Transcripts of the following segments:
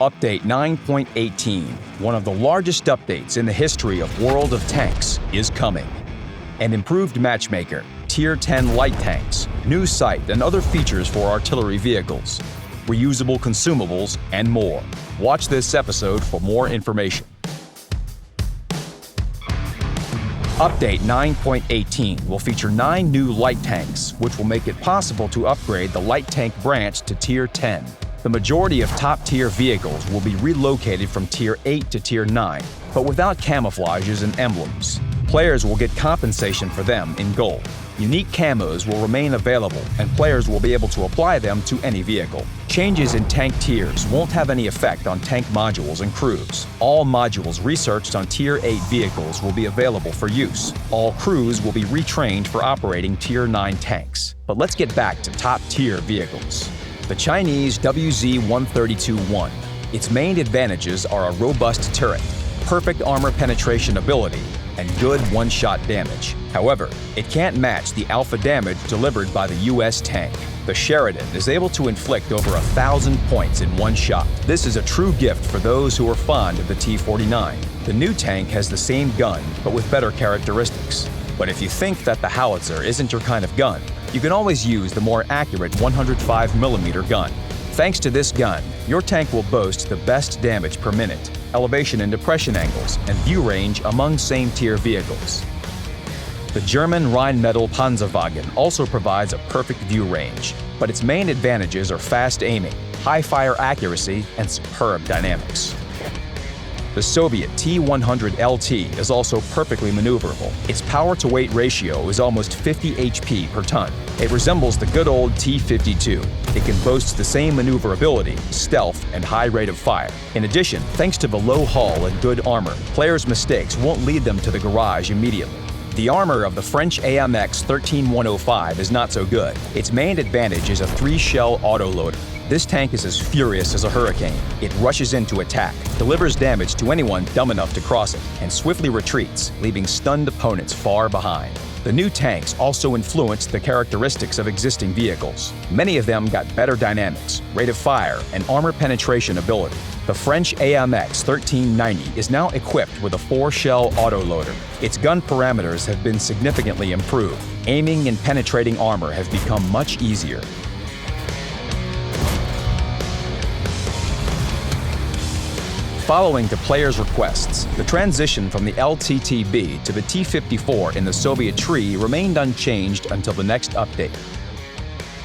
Update 9.18, one of the largest updates in the history of World of Tanks, is coming. An improved matchmaker, Tier 10 light tanks, new sight and other features for artillery vehicles, reusable consumables, and more. Watch this episode for more information. Update 9.18 will feature 9 new light tanks, which will make it possible to upgrade the light tank branch to Tier 10. The majority of top-tier vehicles will be relocated from Tier 8 to Tier 9, but without camouflages and emblems. Players will get compensation for them in gold. Unique camos will remain available, and players will be able to apply them to any vehicle. Changes in tank tiers won't have any effect on tank modules and crews. All modules researched on Tier 8 vehicles will be available for use. All crews will be retrained for operating Tier 9 tanks. But let's get back to top-tier vehicles. The Chinese WZ-132-1. Its main advantages are a robust turret, perfect armor penetration ability, and good one-shot damage. However, it can't match the alpha damage delivered by the US tank. The Sheridan is able to inflict over 1,000 points in one shot. This is a true gift for those who are fond of the T-49. The new tank has the same gun, but with better characteristics. But if you think that the Howitzer isn't your kind of gun, you can always use the more accurate 105mm gun. Thanks to this gun, your tank will boast the best damage per minute, elevation and depression angles, and view range among same-tier vehicles. The German Rheinmetall Panzerwagen also provides a perfect view range, but its main advantages are fast aiming, high fire accuracy, and superb dynamics. The Soviet T-100LT is also perfectly maneuverable. Its power-to-weight ratio is almost 50 HP per ton. It resembles the good old T-52. It can boast the same maneuverability, stealth, and high rate of fire. In addition, thanks to the low hull and good armor, players' mistakes won't lead them to the garage immediately. The armor of the French AMX 13105 is not so good. Its main advantage is a 3-shell autoloader. This tank is as furious as a hurricane. It rushes in to attack, delivers damage to anyone dumb enough to cross it, and swiftly retreats, leaving stunned opponents far behind. The new tanks also influenced the characteristics of existing vehicles. Many of them got better dynamics, rate of fire, and armor penetration ability. The French AMX 1390 is now equipped with a 4-shell autoloader. Its gun parameters have been significantly improved. Aiming and penetrating armor have become much easier. Following to players' requests, the transition from the LTTB to the T-54 in the Soviet tree remained unchanged until the next update.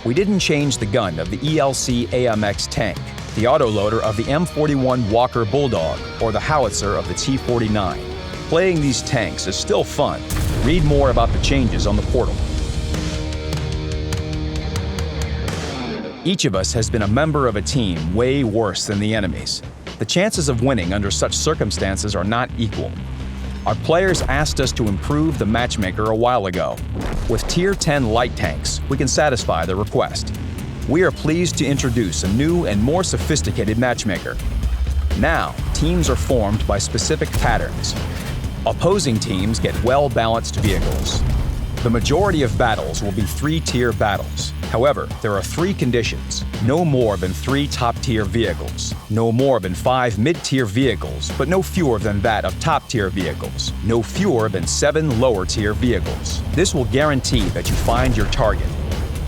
We didn't change the gun of the ELC AMX tank, the autoloader of the M41 Walker Bulldog, or the howitzer of the T-49. Playing these tanks is still fun. Read more about the changes on the portal. Each of us has been a member of a team way worse than the enemy's. The chances of winning under such circumstances are not equal. Our players asked us to improve the matchmaker a while ago. With Tier 10 light tanks, we can satisfy the request. We are pleased to introduce a new and more sophisticated matchmaker. Now, teams are formed by specific patterns. Opposing teams get well-balanced vehicles. The majority of battles will be 3-tier battles. However, there are 3 conditions. No more than 3 top-tier vehicles. No more than 5 mid-tier vehicles, but no fewer than that of top-tier vehicles. No fewer than 7 lower-tier vehicles. This will guarantee that you find your target.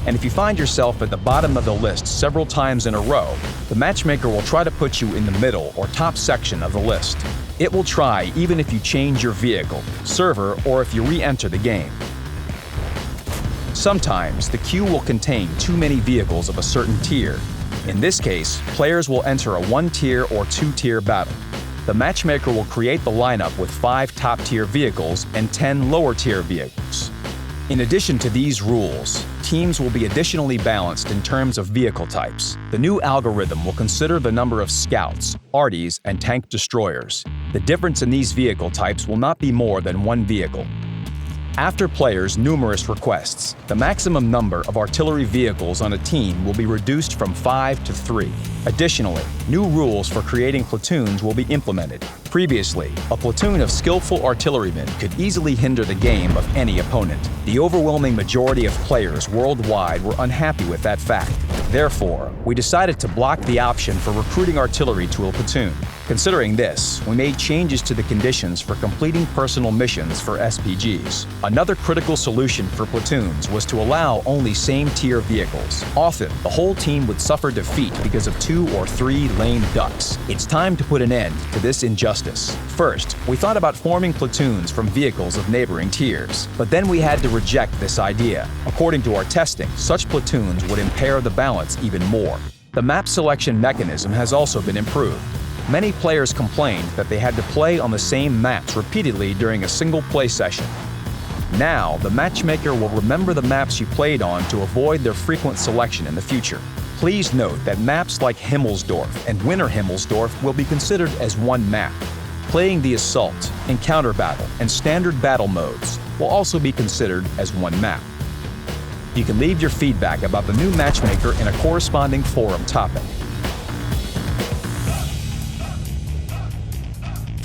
And if you find yourself at the bottom of the list several times in a row, the matchmaker will try to put you in the middle or top section of the list. It will try even if you change your vehicle, server, or if you re-enter the game. Sometimes, the queue will contain too many vehicles of a certain tier. In this case, players will enter a 1-tier or 2-tier battle. The matchmaker will create the lineup with 5 top-tier vehicles and 10 lower-tier vehicles. In addition to these rules, teams will be additionally balanced in terms of vehicle types. The new algorithm will consider the number of scouts, arties, and tank destroyers. The difference in these vehicle types will not be more than 1 vehicle. After players' numerous requests, the maximum number of artillery vehicles on a team will be reduced from 5 to 3. Additionally, new rules for creating platoons will be implemented. Previously, a platoon of skillful artillerymen could easily hinder the game of any opponent. The overwhelming majority of players worldwide were unhappy with that fact. Therefore, we decided to block the option for recruiting artillery to a platoon. Considering this, we made changes to the conditions for completing personal missions for SPGs. Another critical solution for platoons was to allow only same-tier vehicles. Often, the whole team would suffer defeat because of 2 or 3 lame ducks. It's time to put an end to this injustice. First, we thought about forming platoons from vehicles of neighboring tiers, but then we had to reject this idea. According to our testing, such platoons would impair the balance even more. The map selection mechanism has also been improved. Many players complained that they had to play on the same maps repeatedly during a single play session. Now, the matchmaker will remember the maps you played on to avoid their frequent selection in the future. Please note that maps like Himmelsdorf and Winter Himmelsdorf will be considered as one map. Playing the Assault, Encounter Battle, and Standard Battle modes will also be considered as one map. You can leave your feedback about the new matchmaker in a corresponding forum topic.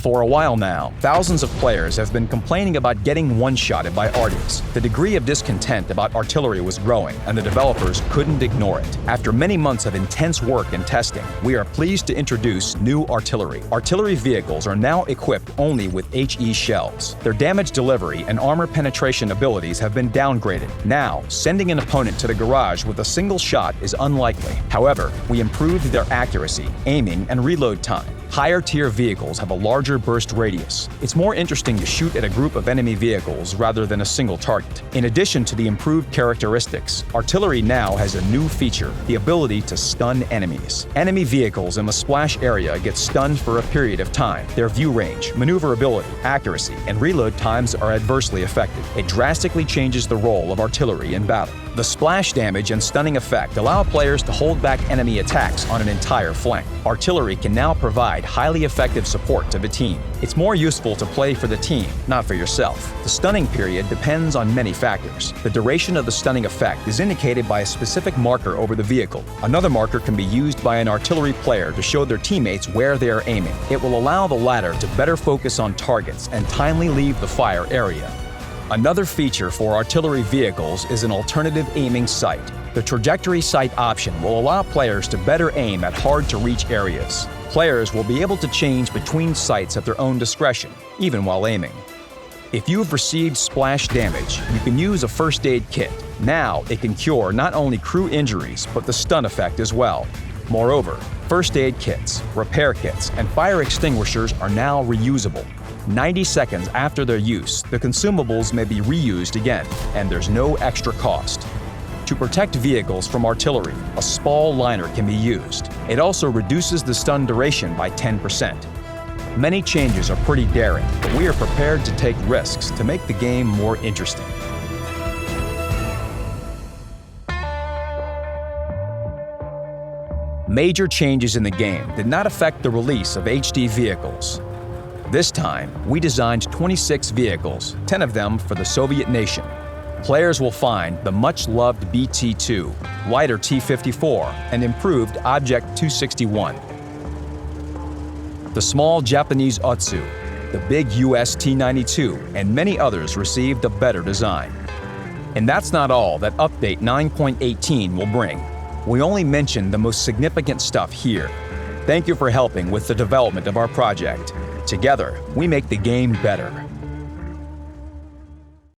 For a while now, thousands of players have been complaining about getting one-shotted by arties. The degree of discontent about artillery was growing, and the developers couldn't ignore it. After many months of intense work and testing, we are pleased to introduce new artillery. Artillery vehicles are now equipped only with HE shells. Their damage delivery and armor penetration abilities have been downgraded. Now, sending an opponent to the garage with a single shot is unlikely. However, we improved their accuracy, aiming, and reload time. Higher-tier vehicles have a larger burst radius. It's more interesting to shoot at a group of enemy vehicles rather than a single target. In addition to the improved characteristics, artillery now has a new feature, the ability to stun enemies. Enemy vehicles in the splash area get stunned for a period of time. Their view range, maneuverability, accuracy, and reload times are adversely affected. It drastically changes the role of artillery in battle. The splash damage and stunning effect allow players to hold back enemy attacks on an entire flank. Artillery can now provide highly effective support to the team. It's more useful to play for the team, not for yourself. The stunning period depends on many factors. The duration of the stunning effect is indicated by a specific marker over the vehicle. Another marker can be used by an artillery player to show their teammates where they are aiming. It will allow the latter to better focus on targets and timely leave the fire area. Another feature for artillery vehicles is an alternative aiming sight. The trajectory sight option will allow players to better aim at hard-to-reach areas. Players will be able to change between sights at their own discretion, even while aiming. If you have received splash damage, you can use a first aid kit. Now, it can cure not only crew injuries, but the stun effect as well. Moreover, first aid kits, repair kits, and fire extinguishers are now reusable. 90 seconds after their use, the consumables may be reused again, and there's no extra cost. To protect vehicles from artillery, a SPAL liner can be used. It also reduces the stun duration by 10%. Many changes are pretty daring, but we are prepared to take risks to make the game more interesting. Major changes in the game did not affect the release of HD vehicles. This time, we designed 26 vehicles, 10 of them for the Soviet nation. Players will find the much-loved BT-2, lighter T-54, and improved Object 261. The small Japanese Otsu, the big US T-92, and many others received a better design. And that's not all that Update 9.18 will bring. We only mentioned the most significant stuff here. Thank you for helping with the development of our project. Together, we make the game better.